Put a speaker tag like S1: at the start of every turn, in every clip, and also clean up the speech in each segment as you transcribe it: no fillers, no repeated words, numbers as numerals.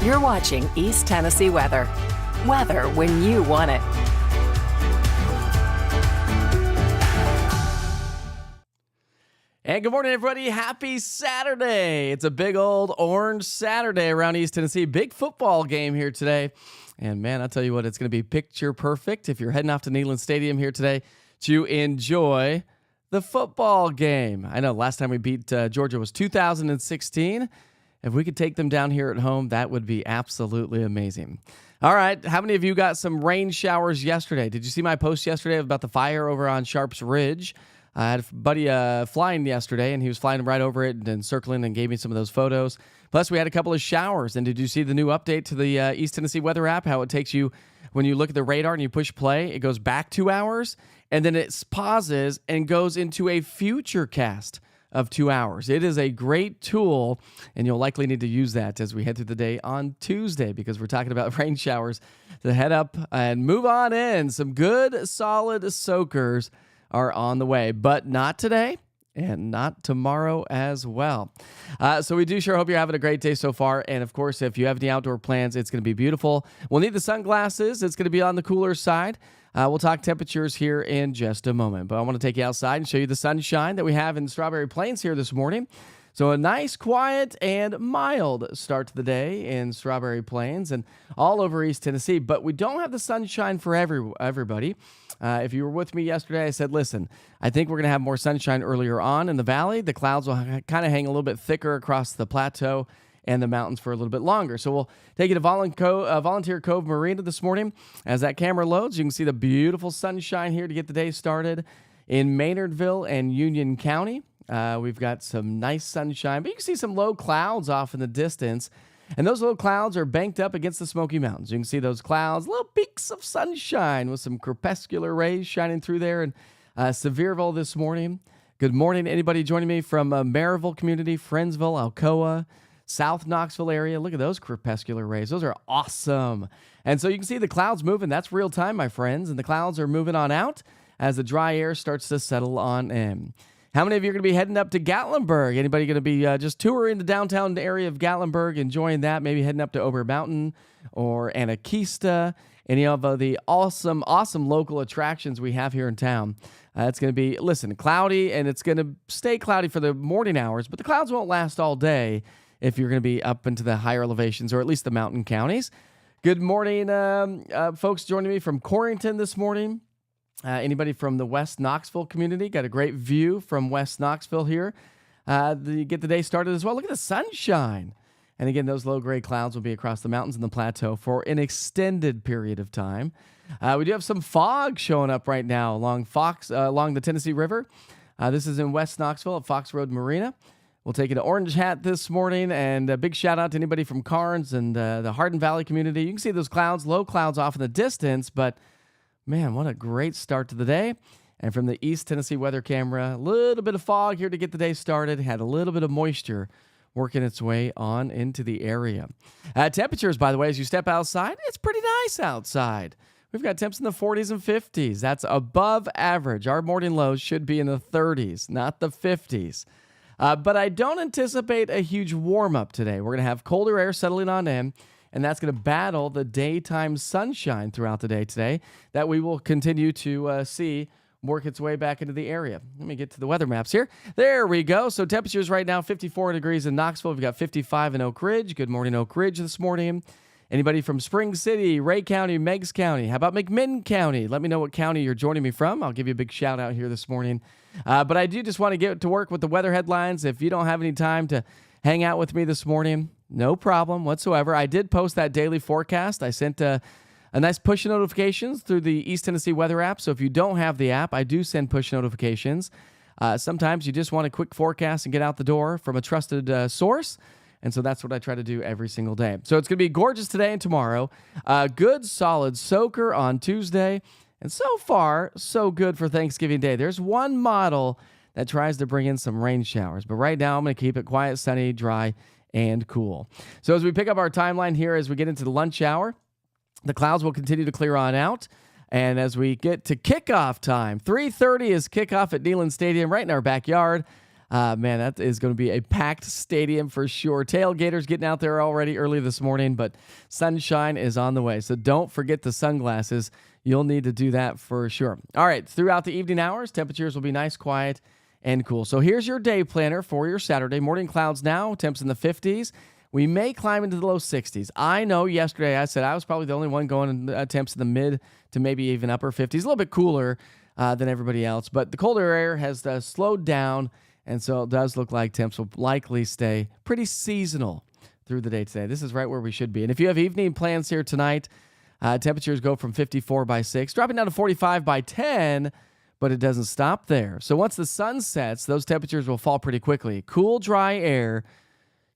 S1: You're watching East Tennessee weather. Weather when you want it.
S2: And good morning, everybody. Happy Saturday. It's a big old orange Saturday around East Tennessee. Big football game here today. And man, I'll tell you what, it's going to be picture perfect if you're heading off to Neyland Stadium here today to enjoy the football game. I know last time we beat Georgia was 2016. If we could take them down here at home, that would be absolutely amazing. All right, how many of you got some rain showers yesterday? Did you see my post yesterday about the fire over on Sharps Ridge? I had a buddy flying yesterday, and he was flying right over it and circling and gave me some of those photos. Plus, we had a couple of showers. And did you see the new update to the East Tennessee weather app, how it takes you, when you look at the radar and you push play, it goes back 2 hours, and then it pauses and goes into a future cast of 2 hours. It is a great tool, and you'll likely need to use that as we head through the day on Tuesday, because we're talking about rain showers to head up and move on in. Some good, solid soakers are on the way, but not today and not tomorrow as well. So we do sure hope you're having a great day so far. And of course, if you have any outdoor plans, it's going to be beautiful. We'll need the sunglasses. It's going to be on the cooler side. We'll talk temperatures here in just a moment, but I want to take you outside and show you the sunshine that we have in Strawberry Plains here this morning. So a nice, quiet, and mild start to the day in Strawberry Plains and all over East Tennessee, but we don't have the sunshine for everybody. If you were with me yesterday, I said, listen, I think we're going to have more sunshine earlier on in the valley. The clouds will kind of hang a little bit thicker across the plateau and the mountains for a little bit longer. So we'll take you to Volunteer Cove Marina this morning. As that camera loads, you can see the beautiful sunshine here to get the day started in Maynardville and Union County. We've got some nice sunshine, but you can see some low clouds off in the distance. And those little clouds are banked up against the Smoky Mountains. You can see those clouds, little peaks of sunshine with some crepuscular rays shining through there in Sevierville this morning. Good morning to anybody joining me from Maryville community, Friendsville, Alcoa, South Knoxville area. Look at those crepuscular rays. Those are awesome. And so you can see the clouds moving. That's real time, my friends. And the clouds are moving on out as the dry air starts to settle on in. How many of you are going to be heading up to Gatlinburg? Anybody going to be just touring the downtown area of Gatlinburg, enjoying that? Maybe heading up to Ober Mountain or Anakeesta, any of the awesome local attractions we have here in town. It's going to be, cloudy, and it's going to stay cloudy for the morning hours, but the clouds won't last all day if you're going to be up into the higher elevations, or at least the mountain counties. Good morning, folks joining me from Corrington this morning. Anybody from the West Knoxville community? Got a great view from West Knoxville here. You get the day started as well. Look at the sunshine. And again, those low-grade clouds will be across the mountains and the plateau for an extended period of time. We do have some fog showing up right now along the Tennessee River. This is in West Knoxville at Fox Road Marina. We'll take you to Orange Hat this morning, and a big shout-out to anybody from Carnes and the Hardin Valley community. You can see those clouds, low clouds off in the distance, but man, what a great start to the day. And from the East Tennessee weather camera, a little bit of fog here to get the day started. Had a little bit of moisture working its way on into the area. Temperatures, by the way, as you step outside, it's pretty nice outside. We've got temps in the 40s and 50s. That's above average. Our morning lows should be in the 30s, not the 50s. But I don't anticipate a huge warm-up today. We're going to have colder air settling on in, and that's going to battle the daytime sunshine throughout the day today that we will continue to see work its way back into the area. Let me get to the weather maps here. There we go. So temperatures right now, 54 degrees in Knoxville. We've got 55 in Oak Ridge. Good morning, Oak Ridge this morning. Anybody from Spring City, Ray County, Meigs County? How about McMinn County? Let me know what county you're joining me from. I'll give you a big shout out here this morning. But I do just want to get to work with the weather headlines. If you don't have any time to hang out with me this morning, no problem whatsoever. I did post that daily forecast. I sent a nice push notifications through the East Tennessee weather app. So if you don't have the app, I do send push notifications. Sometimes you just want a quick forecast and get out the door from a trusted source. And so that's what I try to do every single day. So it's going to be gorgeous today and tomorrow. Good, solid soaker on Tuesday. And so far, so good for Thanksgiving Day. There's one model that tries to bring in some rain showers. But right now, I'm going to keep it quiet, sunny, dry, and cool. So as we pick up our timeline here, as we get into the lunch hour, the clouds will continue to clear on out. And as we get to kickoff time, 3:30 is kickoff at Neyland Stadium right in our backyard. Man, that is going to be a packed stadium for sure. Tailgaters getting out there already early this morning, but sunshine is on the way. So don't forget the sunglasses. You'll need to do that for sure. All right, throughout the evening hours, temperatures will be nice, quiet, and cool. So here's your day planner for your Saturday. Morning clouds now, temps in the 50s. We may climb into the low 60s. I know yesterday I said I was probably the only one going in temps in the mid to maybe even upper 50s. A little bit cooler than everybody else, but the colder air has slowed down, and so it does look like temps will likely stay pretty seasonal through the day today. This is right where we should be. And if you have evening plans here tonight, temperatures go from 54 by 6, dropping down to 45 by 10, but it doesn't stop there. So once the sun sets, those temperatures will fall pretty quickly. Cool, dry air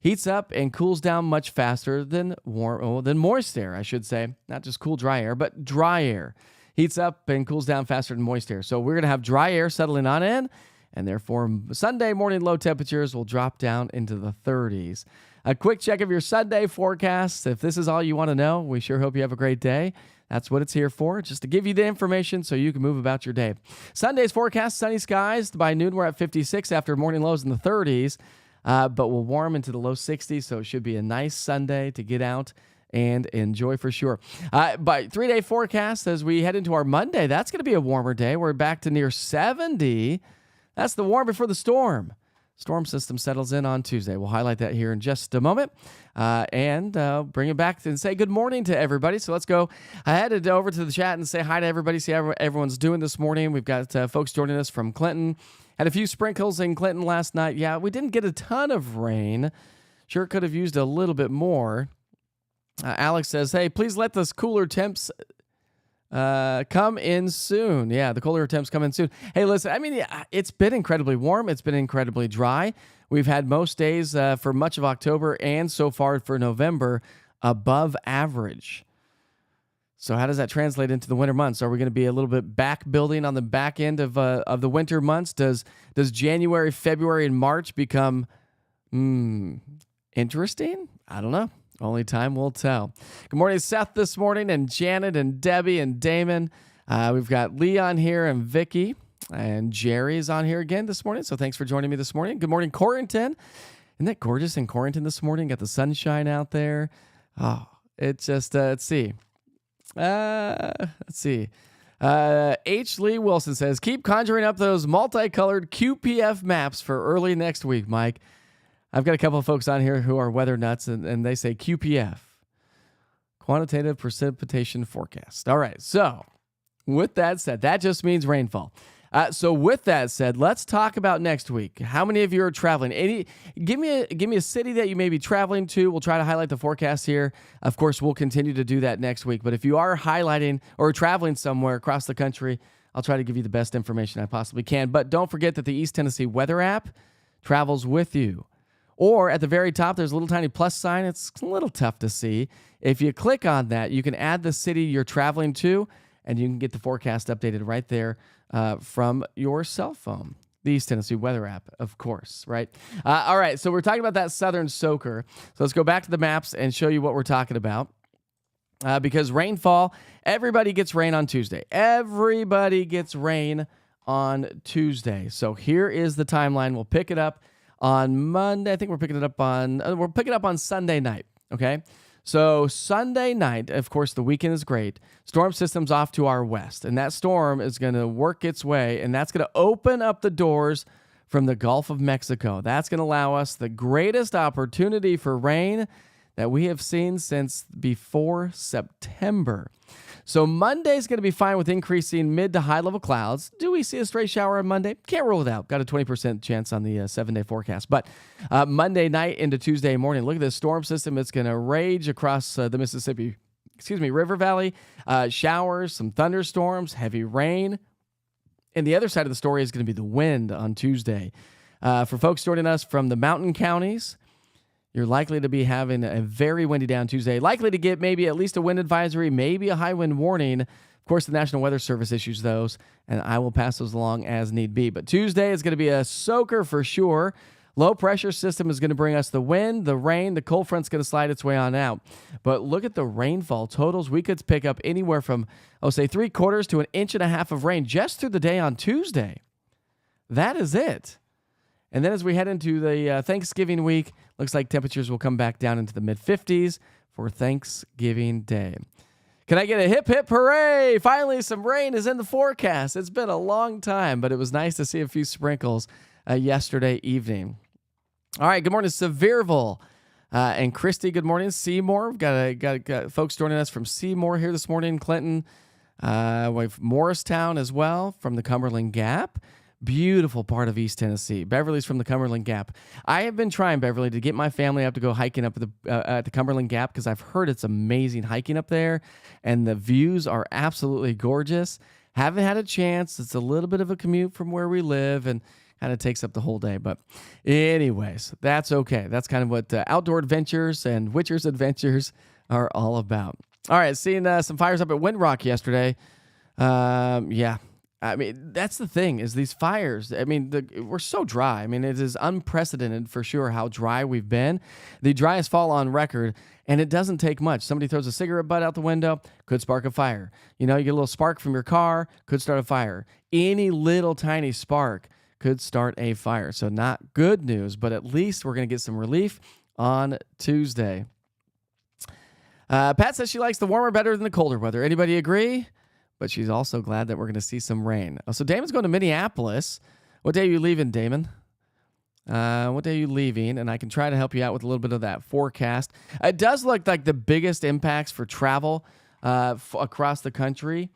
S2: heats up and cools down much faster than moist air, I should say. Not just cool, dry air, but dry air. Heats up and cools down faster than moist air. So we're going to have dry air settling on in, and therefore Sunday morning low temperatures will drop down into the 30s. A quick check of your Sunday forecast. If this is all you want to know, we sure hope you have a great day. That's what it's here for, just to give you the information so you can move about your day. Sunday's forecast, sunny skies. By noon, we're at 56 after morning lows in the 30s. But we'll warm into the low 60s, so it should be a nice Sunday to get out and enjoy for sure. By 3-day forecast, as we head into our Monday, that's going to be a warmer day. We're back to near 70. That's the warm before the storm. Storm system settles in on Tuesday. We'll highlight that here in just a moment and bring it back and say good morning to everybody. So let's go ahead over to the chat and say hi to everybody, see how everyone's doing this morning. We've got folks joining us from Clinton. Had a few sprinkles in Clinton last night. Yeah, we didn't get a ton of rain. Sure could have used a little bit more. Alex says, hey, please let this cooler temps come in soon. Yeah, the colder temps come in soon. Hey, listen, I mean, it's been incredibly warm. It's been incredibly dry. We've had most days for much of October and so far for November above average. So how does that translate into the winter months? Are we going to be a little bit back building on the back end of the winter months? Does January, February, and March become interesting? I don't know. Only time will tell. Good morning, Seth, this morning, and Janet, and Debbie, and Damon. We've got Leon here, and Vicky, and Jerry's on here again this morning. So thanks for joining me this morning. Good morning, Corrington. Isn't that gorgeous in Corrington this morning? Got the sunshine out there. Oh, it's just, let's see. H. Lee Wilson says, keep conjuring up those multicolored QPF maps for early next week, Mike. I've got a couple of folks on here who are weather nuts, and they say QPF, quantitative precipitation forecast. All right, so with that said, that just means rainfall. So with that said, let's talk about next week. How many of you are traveling? Give me a city that you may be traveling to. We'll try to highlight the forecast here. Of course, we'll continue to do that next week. But if you are highlighting or traveling somewhere across the country, I'll try to give you the best information I possibly can. But don't forget that the East Tennessee Weather app travels with you. Or at the very top, there's a little tiny plus sign. It's a little tough to see. If you click on that, you can add the city you're traveling to, and you can get the forecast updated right there from your cell phone. The East Tennessee Weather app, of course, right? All right, so we're talking about that southern soaker. So let's go back to the maps and show you what we're talking about. Because rainfall, everybody gets rain on Tuesday. Everybody gets rain on Tuesday. So here is the timeline. We'll pick it up on Monday. I think we're picking it up on Sunday night, okay? So Sunday night, of course, the weekend is great. Storm system's off to our west, and that storm is going to work its way, and that's going to open up the doors from the Gulf of Mexico. That's going to allow us the greatest opportunity for rain that we have seen since before September. So Monday's going to be fine with increasing mid to high level clouds. Do we see a stray shower on Monday? Can't rule it out. Got a 20% chance on the 7-day forecast. But Monday night into Tuesday morning, look at this storm system. It's going to rage across the Mississippi, River Valley. Showers, some thunderstorms, heavy rain. And the other side of the story is going to be the wind on Tuesday. For folks joining us from the mountain counties, you're likely to be having a very windy day on Tuesday. Likely to get maybe at least a wind advisory, maybe a high wind warning. Of course, the National Weather Service issues those, and I will pass those along as need be. But Tuesday is going to be a soaker for sure. Low pressure system is going to bring us the wind, the rain. The cold front's going to slide its way on out. But look at the rainfall totals. We could pick up anywhere from, say 3/4 to 1.5 inches of rain just through the day on Tuesday. That is it. And then as we head into the Thanksgiving week, looks like temperatures will come back down into the mid-50s for Thanksgiving Day. Can I get a hip, hip, hooray? Finally, some rain is in the forecast. It's been a long time, but it was nice to see a few sprinkles yesterday evening. All right, good morning, Sevierville. And Christy, good morning. Seymour, we've got folks joining us from Seymour here this morning. Clinton, we have Morristown as well from the Cumberland Gap. Beautiful part of East Tennessee. Beverly's from the Cumberland Gap. I have been trying, Beverly, to get my family up to go hiking up at the Cumberland Gap because I've heard it's amazing hiking up there, and the views are absolutely gorgeous. Haven't had a chance. It's a little bit of a commute from where we live, and kind of takes up the whole day. But anyways, that's okay. That's kind of what Outdoor Adventures and Witcher's Adventures are all about. All right, seeing some fires up at Windrock yesterday. Yeah. I mean, that's the thing is these fires. I mean, we're so dry. I mean, it is unprecedented for sure how dry we've been. The driest fall on record, and it doesn't take much. Somebody throws a cigarette butt out the window, could spark a fire. You know, you get a little spark from your car, could start a fire. Any little tiny spark could start a fire. So not good news, but at least we're going to get some relief on Tuesday. Pat says she likes the warmer better than the colder weather. Anybody agree? But she's also glad that we're going to see some rain. Oh, so Damon's going to Minneapolis. What day are you leaving, Damon? What day are you leaving? And I can try to help you out with a little bit of that forecast. It does look like the biggest impacts for travel across the country.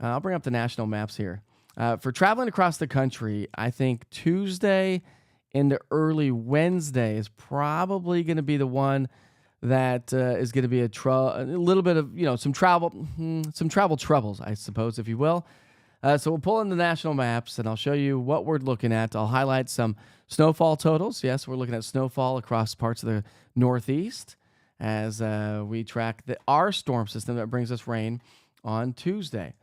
S2: I'll bring up the national maps here. For traveling across the country, I think Tuesday into early Wednesday is probably going to be the one that is going to be a little bit of, some travel troubles, I suppose, if you will. So we'll pull in the national maps, and I'll show you what we're looking at. I'll highlight some snowfall totals. Yes, we're looking at snowfall across parts of the Northeast as we track our storm system that brings us rain on Tuesday.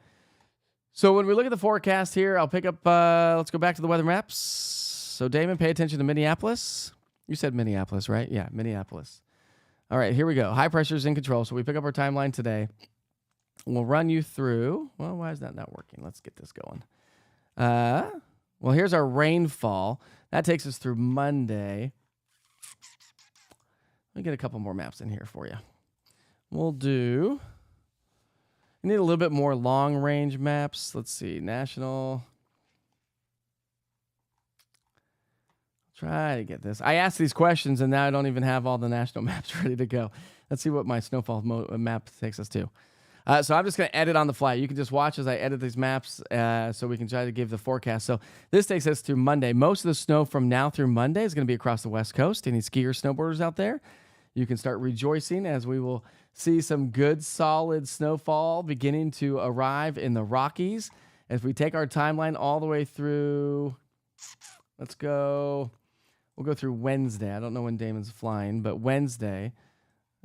S2: So when we look at the forecast here, I'll pick up, let's go back to the weather maps. So Damon, pay attention to Minneapolis. You said Minneapolis, right? Yeah, Minneapolis. All right, here we go. High pressure is in control. So we pick up our timeline today. We'll run you through. Well, why is that not working? Let's get this going. Well, here's our rainfall. That takes us through Monday. Let me get a couple more maps in here for you. We'll do. We need a little bit more long range maps. Let's see. National. Try to get this. I asked these questions, and now I don't even have all the national maps ready to go. Let's see what my snowfall map takes us to. So I'm just going to edit on the fly. You can just watch as I edit these maps so we can try to give the forecast. So this takes us through Monday. Most of the snow from now through Monday is going to be across the West Coast. Any skiers, snowboarders out there, you can start rejoicing as we will see some good, solid snowfall beginning to arrive in the Rockies. If we take our timeline all the way through, we'll go through Wednesday. I don't know when Damon's flying, but Wednesday.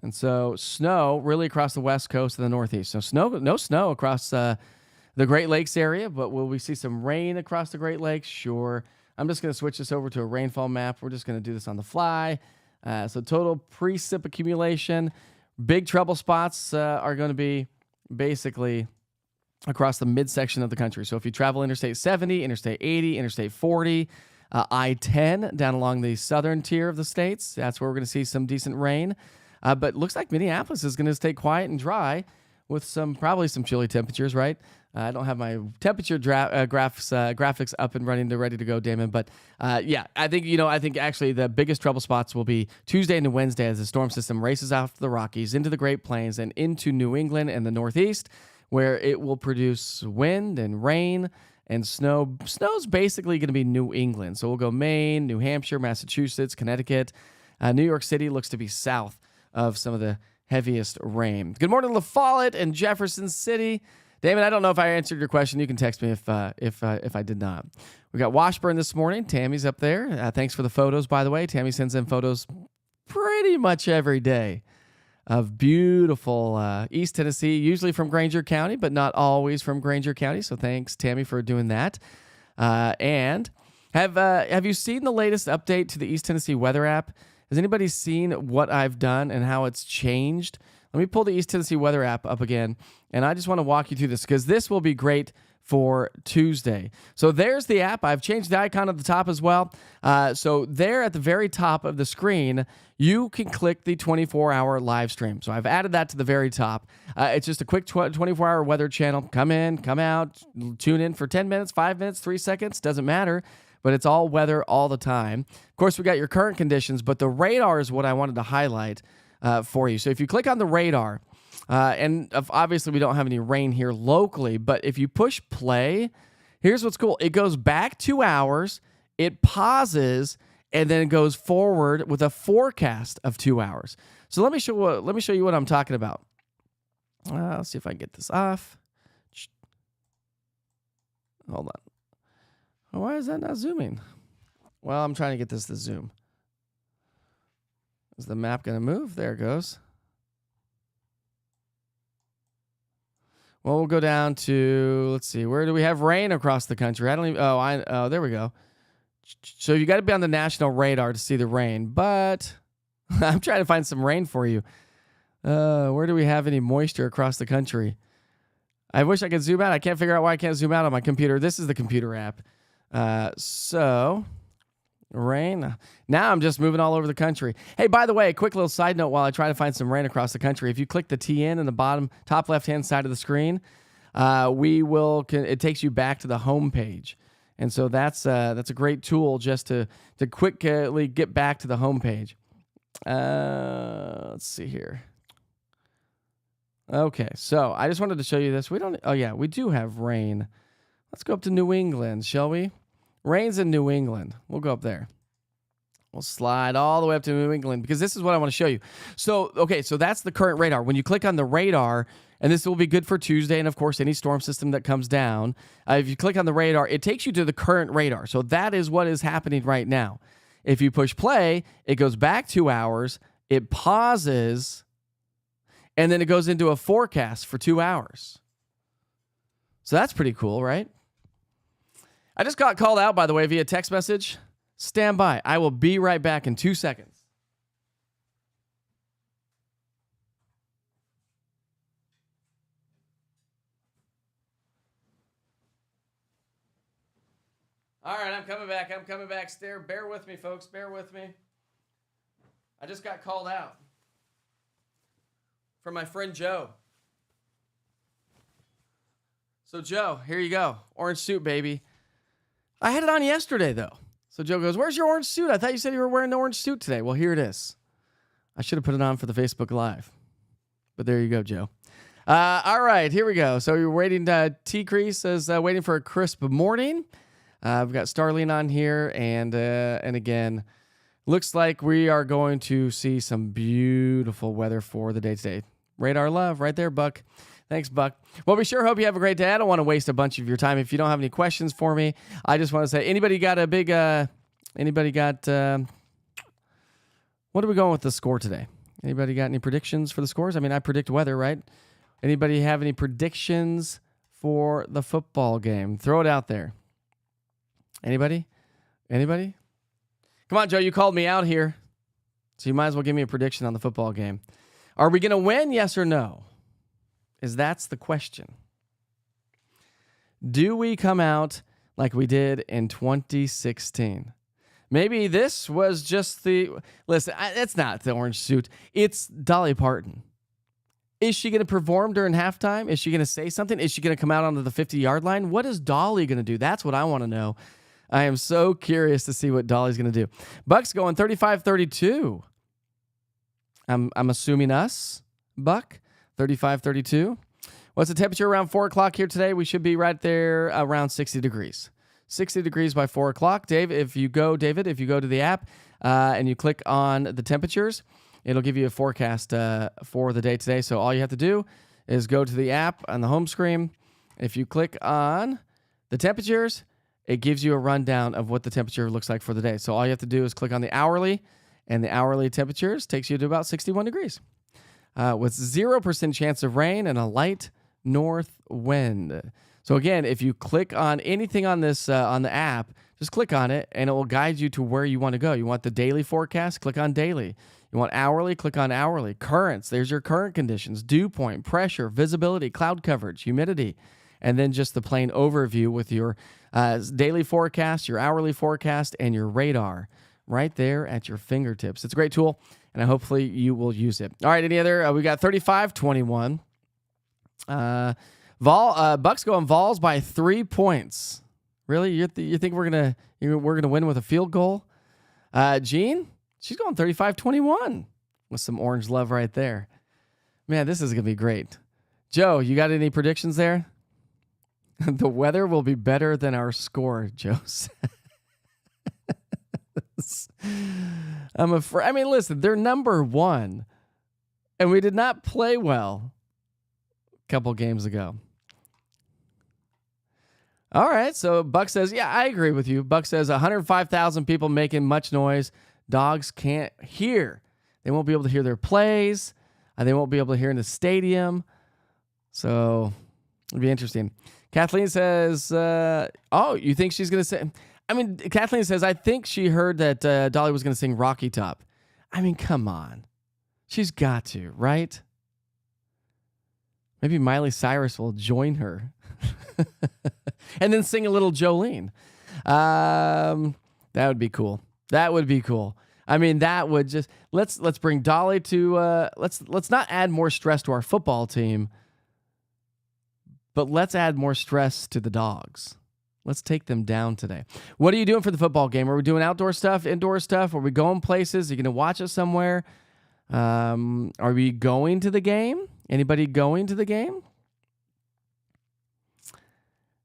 S2: And so snow really across the West Coast and the Northeast. So no snow across the Great Lakes area, but will we see some rain across the Great Lakes? Sure. I'm just going to switch this over to a rainfall map. We're just going to do this on the fly. So total precip accumulation. Big trouble spots are going to be basically across the midsection of the country. So if you travel Interstate 70, Interstate 80, Interstate 40, I-10 down along the southern tier of the states, that's where we're going to see some decent rain. But looks like Minneapolis is going to stay quiet and dry with probably some chilly temperatures, right? I don't have my temperature graphics up and ready to go, Damon. But yeah, I think actually the biggest trouble spots will be Tuesday into Wednesday as the storm system races off the Rockies into the Great Plains and into New England and the Northeast, where it will produce wind and rain and snow. Snow's basically going to be New England. So we'll go Maine, New Hampshire, Massachusetts, Connecticut. New York City looks to be south of some of the heaviest rain. Good morning, La Follette and Jefferson City. Damon, I don't know if I answered your question. You can text me if I did not. We got Washburn this morning. Tammy's up there. Thanks for the photos, by the way. Tammy sends in photos pretty much every day of beautiful East Tennessee, usually from Granger County, but not always from Granger County. So thanks, Tammy, for doing that. And have you seen the latest update to the East Tennessee weather app? Has anybody seen what I've done and how it's changed? Let me pull the East Tennessee weather app up again, and I just want to walk you through this because this will be great for Tuesday. So there's the app. I've changed the icon at the top as well. So there at the very top of the screen, you can click the 24-hour live stream. So I've added that to the very top. It's just a quick 24-hour weather channel. Come in, come out, tune in for 10 minutes, 5 minutes, 3 seconds, doesn't matter. But it's all weather all the time. Of course, we got your current conditions, but the radar is what I wanted to highlight for you. So if you click on the radar, and obviously we don't have any rain here locally, but if you push play, here's what's cool. It goes back 2 hours, it pauses, and then it goes forward with a forecast of 2 hours. So let me show you what I'm talking about. Let's see if I can get this off. Hold on. Why is that not zooming? Well, I'm trying to get this to zoom. Is the map going to move? There it goes. Well, we'll go down to, let's see, where do we have rain across the country? I don't even, oh, there we go. So you got to be on the national radar to see the rain, but I'm trying to find some rain for you. Where do we have any moisture across the country? I wish I could zoom out. I can't figure out why I can't zoom out on my computer. This is the computer app. So rain. Now I'm just moving all over the country. Hey, by the way, a quick little side note while I try to find some rain across the country. If you click the TN in the bottom top left-hand side of the screen, it takes you back to the home page. And so that's a great tool just to quickly get back to the home page. Let's see here. Okay, so I just wanted to show you this. We do have rain. Let's go up to New England, shall we? Rain's in New England. We'll go up there. We'll slide all the way up to New England because this is what I want to show you. So that's the current radar. When you click on the radar, and this will be good for Tuesday and, of course, any storm system that comes down, if you click on the radar, it takes you to the current radar. So that is what is happening right now. If you push play, it goes back 2 hours, it pauses, and then it goes into a forecast for 2 hours. So that's pretty cool, right? I just got called out, by the way, via text message. Stand by. I will be right back in 2 seconds. All right, I'm coming back. Bear with me, folks. Bear with me. I just got called out from my friend Joe. So, Joe, here you go. Orange suit, baby. I had it on yesterday, though. So Joe goes, "Where's your orange suit? I thought you said you were wearing the orange suit today." Well, here it is. I should have put it on for the Facebook Live. But there you go, Joe. All right, here we go. So you're waiting. T-Crease is waiting for a crisp morning. We've got Starlene on here. And again, looks like we are going to see some beautiful weather for the day today. Radar love right there, Buck. Thanks, Buck. Well, we sure hope you have a great day. I don't want to waste a bunch of your time. If you don't have any questions for me, I just want to say, anybody got a big, what are we going with the score today? Anybody got any predictions for the scores? I mean, I predict weather, right? Anybody have any predictions for the football game? Throw it out there. Anybody? Come on, Joe, you called me out here. So you might as well give me a prediction on the football game. Are we going to win, yes or no? That's the question. Do we come out like we did in 2016? Maybe this was just it's not the orange suit. It's Dolly Parton. Is she going to perform during halftime? Is she going to say something? Is she going to come out onto the 50-yard line? What is Dolly going to do? That's what I want to know. I am so curious to see what Dolly's going to do. Buck's going 35-32. I'm assuming us, Buck. 35-32. What's the temperature around 4 o'clock here today? We should be right there around 60 degrees. 60 degrees by 4 o'clock. David, if you go to the app and you click on the temperatures, it'll give you a forecast for the day today. So all you have to do is go to the app on the home screen. If you click on the temperatures, it gives you a rundown of what the temperature looks like for the day. So all you have to do is click on the hourly, and the hourly temperatures takes you to about 61 degrees. With 0% chance of rain and a light north wind. So again, if you click on anything on this on the app, just click on it and it will guide you to where you want to go. You want the daily forecast? Click on daily. You want hourly? Click on hourly. Currents, there's your current conditions, dew point, pressure, visibility, cloud coverage, humidity, and then just the plain overview with your daily forecast, your hourly forecast, and your radar right there at your fingertips. It's a great tool, and hopefully you will use it. All right, any other? We got 35-21. Bucks go on Vols by 3 points. Really? You think we're gonna win with a field goal? Jean, she's going 35-21 with some orange love right there. Man, this is gonna be great. Joe, you got any predictions there? The weather will be better than our score, Joe says. I'm afraid. I mean, listen, they're number 1, and we did not play well a couple games ago. All right, so Buck says, yeah, I agree with you. Buck says 105,000 people making much noise. Dogs can't hear. They won't be able to hear their plays. They won't be able to hear in the stadium. So it'll be interesting. Kathleen says, you think she's going to say... I mean, Kathleen says, I think she heard that Dolly was going to sing Rocky Top. I mean, come on. She's got to, right? Maybe Miley Cyrus will join her. And then sing a little Jolene. That would be cool. That would be cool. I mean, that would just... Let's bring Dolly to... Let's not add more stress to our football team, but let's add more stress to the dogs. Let's take them down today. What are you doing for the football game? Are we doing outdoor stuff, indoor stuff? Are we going places? Are you going to watch us somewhere? Are we going to the game? Anybody going to the game?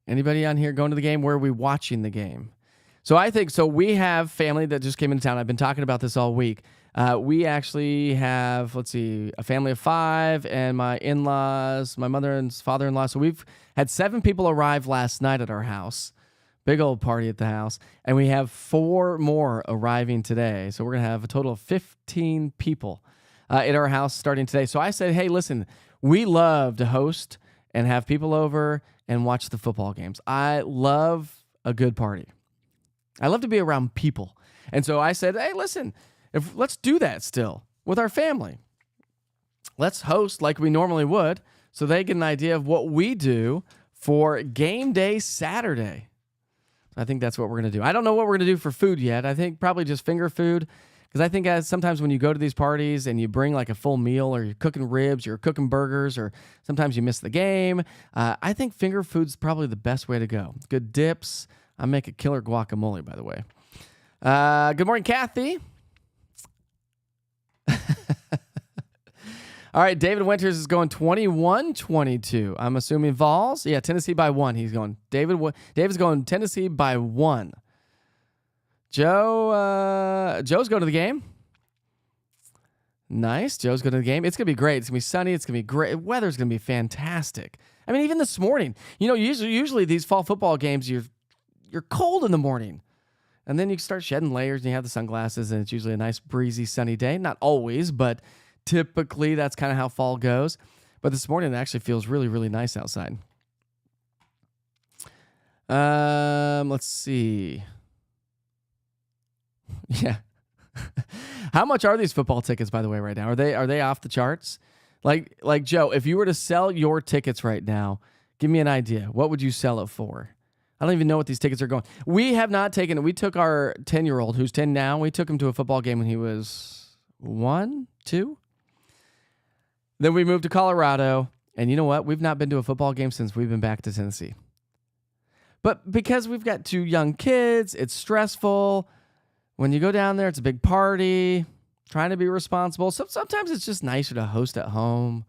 S2: Anybody on here going to the game? Where are we watching the game? So I think, we have family that just came into town. I've been talking about this all week. We actually have, a family of 5 and my in-laws, my mother and father-in-law. So we've had 7 people arrive last night at our house. Big old party at the house. And we have 4 more arriving today. So we're going to have a total of 15 people at our house starting today. So I said, hey, listen, we love to host and have people over and watch the football games. I love a good party. I love to be around people. And so I said, hey, listen, let's do that still with our family. Let's host like we normally would so they get an idea of what we do for game day Saturday. I think that's what we're going to do. I don't know what we're going to do for food yet. I think probably just finger food, because I think sometimes when you go to these parties and you bring like a full meal, or you're cooking ribs, you're cooking burgers, or sometimes you miss the game, I think finger food's probably the best way to go. Good dips. I make a killer guacamole, by the way. Good morning, Kathy. All right, David Winters is going 21-22. I'm assuming Vols. Yeah, Tennessee by 1. He's going. David's going Tennessee by 1. Joe's going to the game. Nice. Joe's going to the game. It's going to be great. It's going to be sunny. It's going to be great. Weather's going to be fantastic. I mean, even this morning, usually these fall football games, you're cold in the morning. And then you start shedding layers and you have the sunglasses, and it's usually a nice breezy sunny day. Not always, but typically that's kind of how fall goes. But this morning it actually feels really, really nice outside. Let's see. Yeah. How much are these football tickets, by the way, right now? Are they off the charts? Like Joe, if you were to sell your tickets right now, give me an idea. What would you sell it for? I don't even know what these tickets are going. We have not taken it. We took our 10-year-old, who's 10 now, we took him to a football game when he was 1, 2. Then we moved to Colorado, and you know what? We've not been to a football game since we've been back to Tennessee. But because we've got 2 young kids, it's stressful. When you go down there, it's a big party, trying to be responsible. So sometimes it's just nicer to host at home,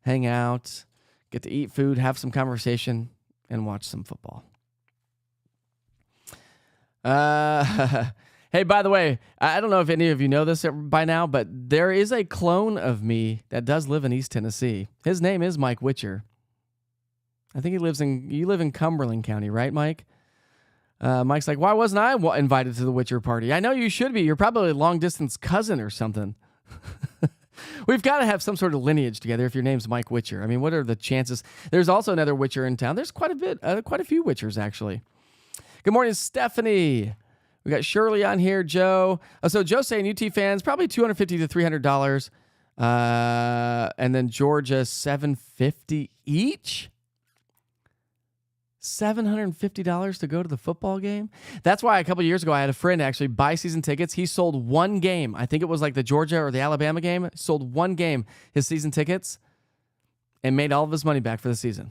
S2: hang out, get to eat food, have some conversation, and watch some football. Hey, by the way, I don't know if any of you know this by now, but there is a clone of me that does live in East Tennessee. His name is Mike Witcher. I think you live in Cumberland County, right, Mike? Mike's like, why wasn't I invited to the Witcher party? I know you should be. You're probably a long-distance cousin or something. We've got to have some sort of lineage together if your name's Mike Witcher. I mean, what are the chances? There's also another Witcher in town. There's quite a few Witchers, actually. Good morning, Stephanie. We got Shirley on here, Joe. So Joe's saying UT fans, probably $250 to $300. And then Georgia, $750 each. $750 to go to the football game. That's why a couple of years ago, I had a friend actually buy season tickets. He sold one game. I think it was like the Georgia or the Alabama game. Sold one game, his season tickets, and made all of his money back for the season.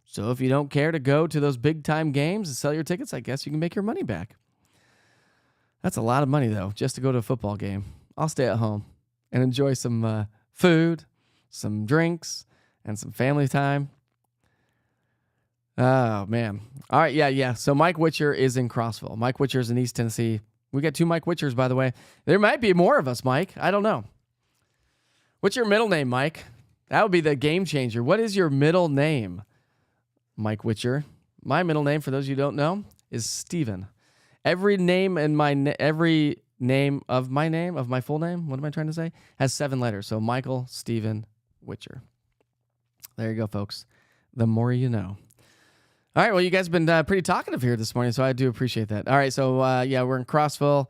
S2: So if you don't care to go to those big time games and sell your tickets, I guess you can make your money back. That's a lot of money, though, just to go to a football game. I'll stay at home and enjoy some food, some drinks, and some family time. Oh, man. All right, yeah. So Mike Witcher is in Crossville. Mike Witcher is in East Tennessee. We got 2 Mike Witchers, by the way. There might be more of us, Mike. I don't know. What's your middle name, Mike? That would be the game changer. What is your middle name, Mike Witcher? My middle name, for those of you who don't know, is Steven. Every name of my full name, what am I trying to say, has 7 letters. So Michael Steven Witcher. There you go, folks. The more you know. All right, well, you guys have been pretty talkative here this morning, so I do appreciate that. All right, so, we're in Crossville.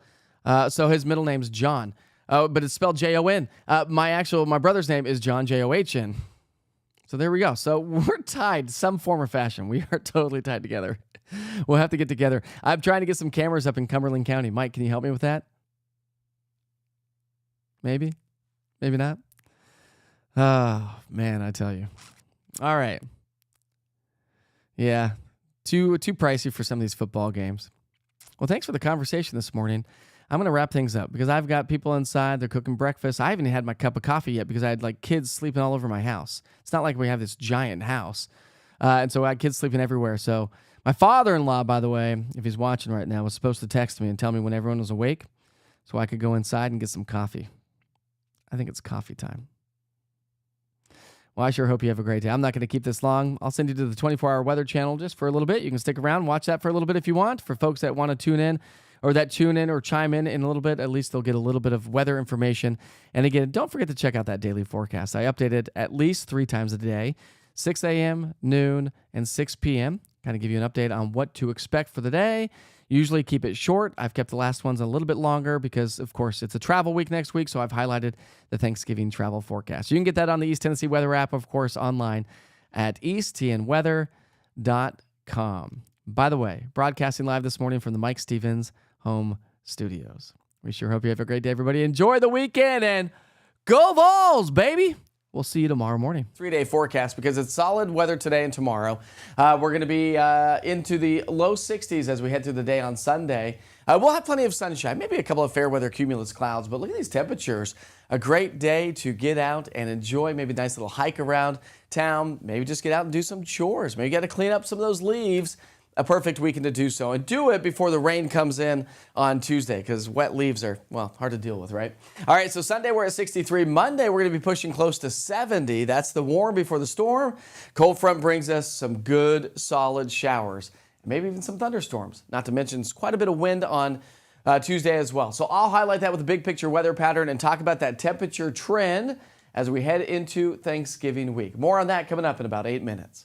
S2: So his middle name's John, but it's spelled Jon. My brother's name is John, John. So there we go. So we're tied some form or fashion. We are totally tied together. We'll have to get together. I'm trying to get some cameras up in Cumberland County. Mike, can you help me with that? Maybe? Maybe not? Oh, man, I tell you. All right. Yeah, too pricey for some of these football games. Well, thanks for the conversation this morning. I'm going to wrap things up because I've got people inside. They're cooking breakfast. I haven't had my cup of coffee yet because I had like kids sleeping all over my house. It's not like we have this giant house. And so I had kids sleeping everywhere. So my father-in-law, by the way, if he's watching right now, was supposed to text me and tell me when everyone was awake so I could go inside and get some coffee. I think it's coffee time. Well, I sure hope you have a great day. I'm not going to keep this long. I'll send you to the 24-hour weather channel just for a little bit. You can stick around, watch that for a little bit if you want. For folks that want to tune in or chime in a little bit, at least they'll get a little bit of weather information. And again, don't forget to check out that daily forecast. I update it at least 3 times a day, 6 a.m., noon, and 6 p.m. Kind of give you an update on what to expect for the day. Usually keep it short. I've kept the last ones a little bit longer because, of course, it's a travel week next week, so I've highlighted the Thanksgiving travel forecast. You can get that on the East Tennessee Weather app, of course, online at easttnweather.com. By the way, broadcasting live this morning from the Mike Stevens home studios. We sure hope you have a great day, everybody. Enjoy the weekend and go Vols, baby! We'll see you tomorrow morning. 3-day forecast because it's solid weather today and tomorrow. We're going to be into the low 60s as we head through the day on Sunday. We'll have plenty of sunshine, maybe a couple of fair weather cumulus clouds, but look at these temperatures. A great day to get out and enjoy, maybe a nice little hike around town, maybe just get out and do some chores. Maybe you got to clean up some of those leaves. A perfect weekend to do so. And do it before the rain comes in on Tuesday because wet leaves are, well, hard to deal with, right? All right, so Sunday we're at 63. Monday we're going to be pushing close to 70. That's the warm before the storm. Cold front brings us some good, solid showers. Maybe even some thunderstorms. Not to mention quite a bit of wind on Tuesday as well. So I'll highlight that with a big picture weather pattern and talk about that temperature trend as we head into Thanksgiving week. More on that coming up in about 8 minutes.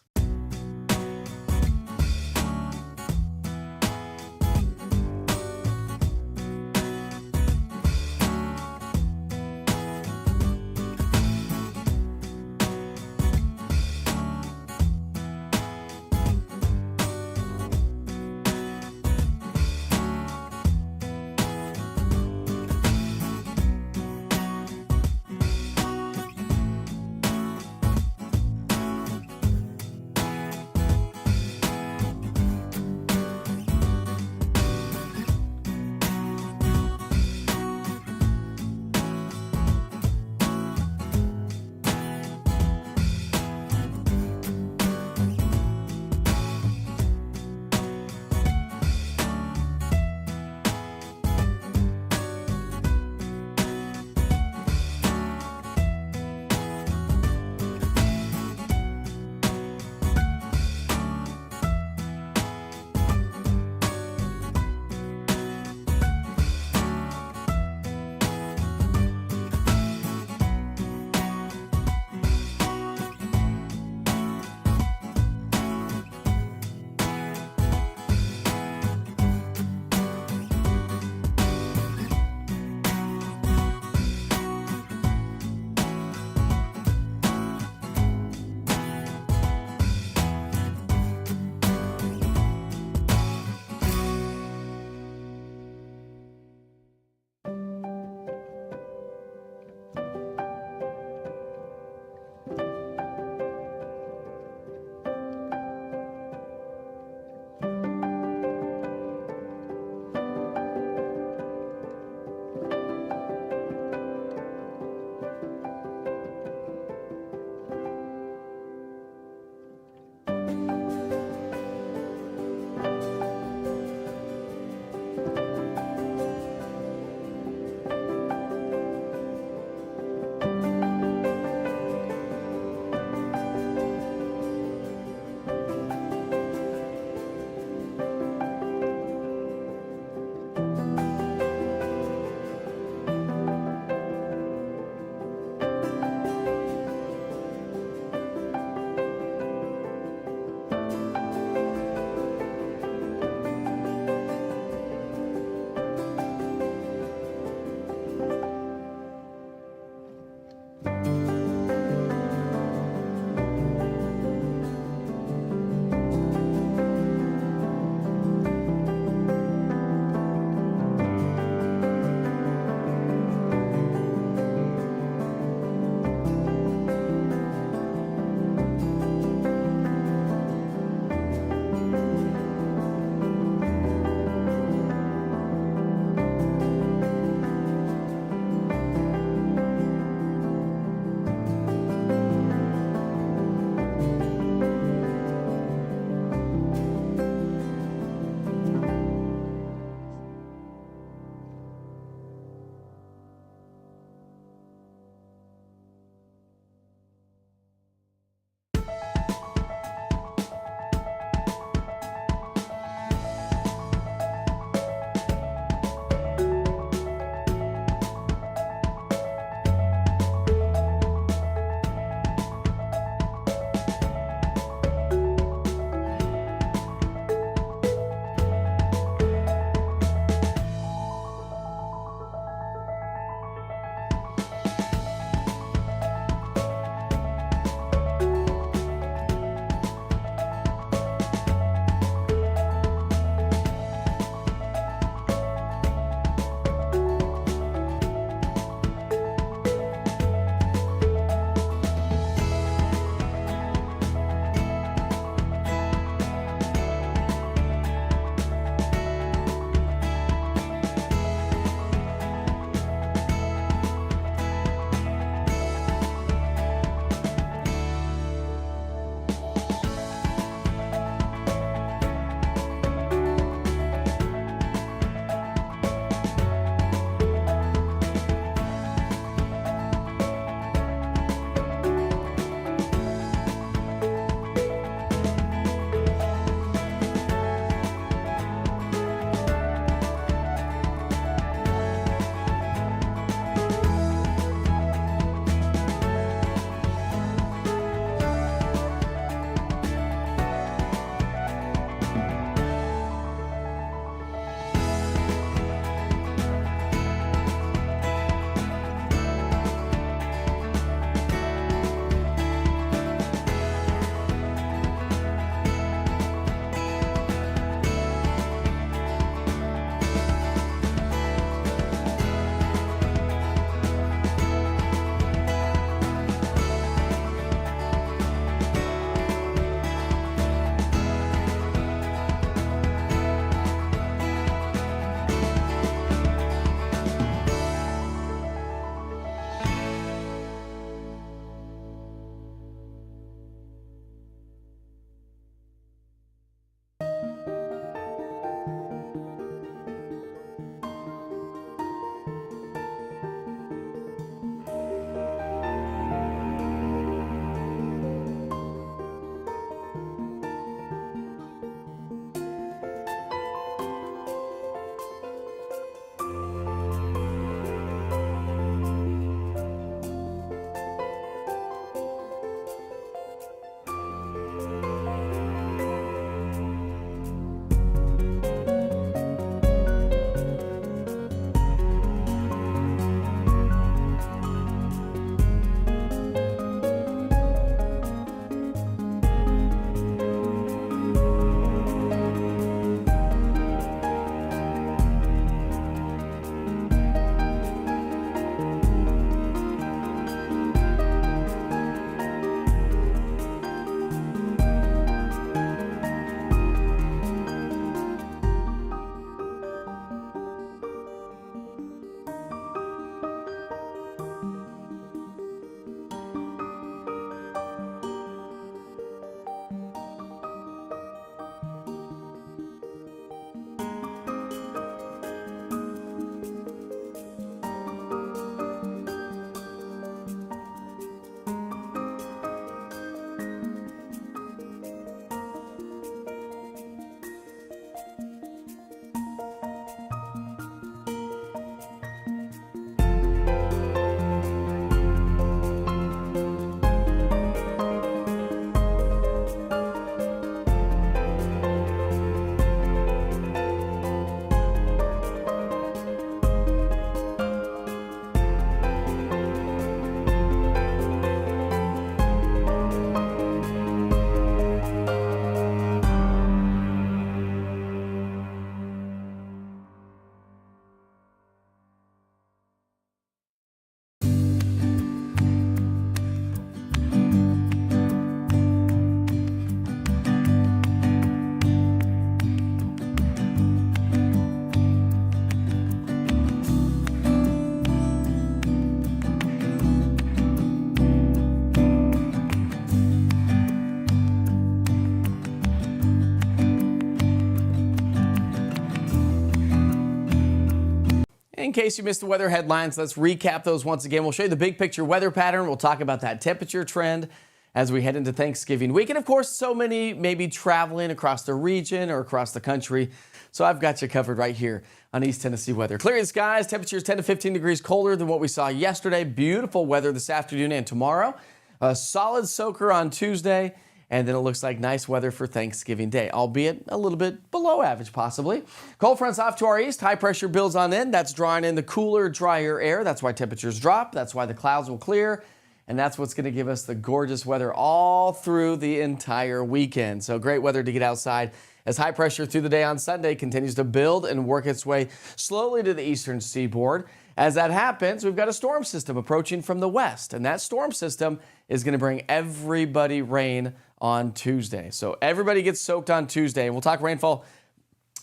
S2: In case you missed the weather headlines, let's recap those once again. We'll show you the big picture weather pattern. We'll talk about that temperature trend as we head into Thanksgiving week. And of course, so many may be traveling across the region or across the country. So I've got you covered right here on East Tennessee weather. Clearing skies, temperatures 10 to 15 degrees colder than what we saw yesterday. Beautiful weather this afternoon and tomorrow. A solid soaker on Tuesday. And then it looks like nice weather for Thanksgiving Day, albeit a little bit below average possibly. Cold fronts off to our east. High pressure builds on in. That's drawing in the cooler, drier air. That's why temperatures drop. That's why the clouds will clear. And that's what's going to give us the gorgeous weather all through the entire weekend. So great weather to get outside as high pressure through the day on Sunday continues to build and work its way slowly to the eastern seaboard. As that happens, we've got a storm system approaching from the west. And that storm system is going to bring everybody rain on Tuesday. So everybody gets soaked on Tuesday. And we'll talk rainfall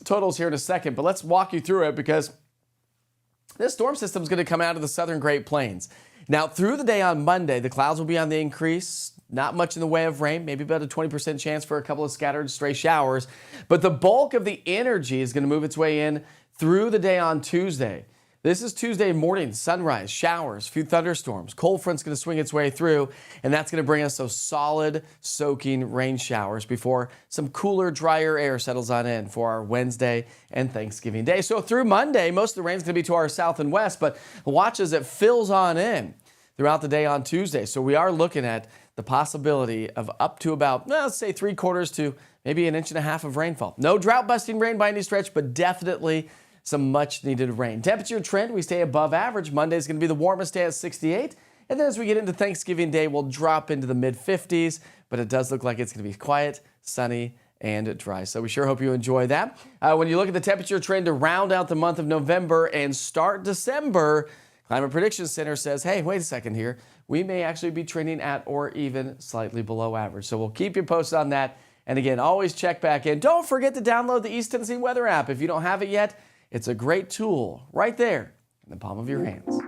S2: totals here in a second, but let's walk you through it because this storm system is going to come out of the southern Great Plains. Now, through the day on Monday, the clouds will be on the increase. Not much in the way of rain, maybe about a 20% chance for a couple of scattered stray showers. But the bulk of the energy is going to move its way in through the day on Tuesday. This is Tuesday morning, sunrise, showers, a few thunderstorms. Cold front's going to swing its way through, and that's going to bring us those solid soaking rain showers before some cooler, drier air settles on in for our Wednesday and Thanksgiving Day. So through Monday, most of the rain's going to be to our south and west, but watch as it fills on in throughout the day on Tuesday. So we are looking at the possibility of up to about, let's say 3/4 to maybe 1.5 inches of rainfall. No drought-busting rain by any stretch, but definitely some much-needed rain. Temperature trend, we stay above average. Monday is going to be the warmest day at 68. And then as we get into Thanksgiving Day, we'll drop into the mid-50s. But it does look like it's going to be quiet, sunny, and dry. So we sure hope you enjoy that. When you look at the temperature trend to round out the month of November and start December, Climate Prediction Center says, hey, wait a second here. We may actually be trending at or even slightly below average. So we'll keep you posted on that. And again, always check back in. Don't forget to download the East Tennessee Weather app. If you don't have it yet, it's a great tool right there in the palm of your hands.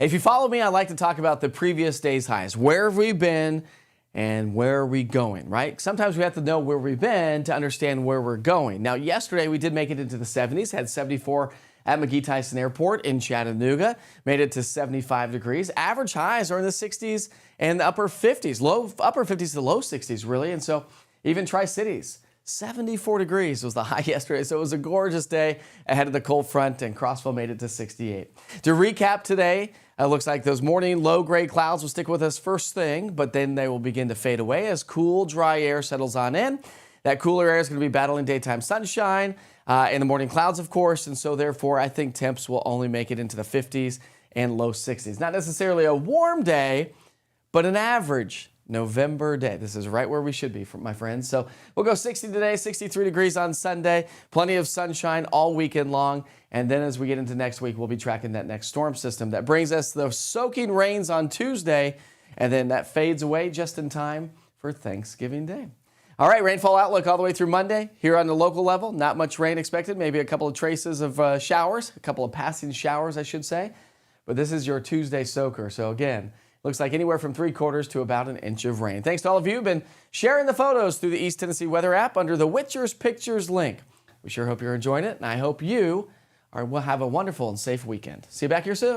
S2: If you follow me, I like to talk about the previous day's highs. Where have we been and where are we going, right? Sometimes we have to know where we've been to understand where we're going. Now, yesterday we did make it into the 70s, had 74 at McGee-Tyson Airport in Chattanooga, made it to 75 degrees. Average highs are in the 60s and the upper 50s, upper 50s to low 60s, really. And so even Tri-Cities, 74 degrees was the high yesterday. So it was a gorgeous day ahead of the cold front, and Crossville made it to 68. To recap today, it looks like those morning low-grade clouds will stick with us first thing, but then they will begin to fade away as cool, dry air settles on in. That cooler air is going to be battling daytime sunshine in the morning clouds, of course, and so therefore I think temps will only make it into the 50s and low 60s. Not necessarily a warm day, but an average November day. This is right where we should be, my friends. So we'll go 60 today, 63 degrees on Sunday, plenty of sunshine all weekend long. And then as we get into next week, we'll be tracking that next storm system that brings us the soaking rains on Tuesday, and then that fades away just in time for Thanksgiving Day. All right, rainfall outlook all the way through Monday. Here on the local level, not much rain expected, maybe a couple of traces of showers, a couple of passing showers, I should say. But this is your Tuesday soaker. So again, looks like anywhere from 3/4 to about an inch of rain. Thanks to all of you who've been sharing the photos through the East Tennessee Weather app under the Witcher's Pictures link. We sure hope you're enjoying it, and I hope you will have a wonderful and safe weekend. See you back here soon.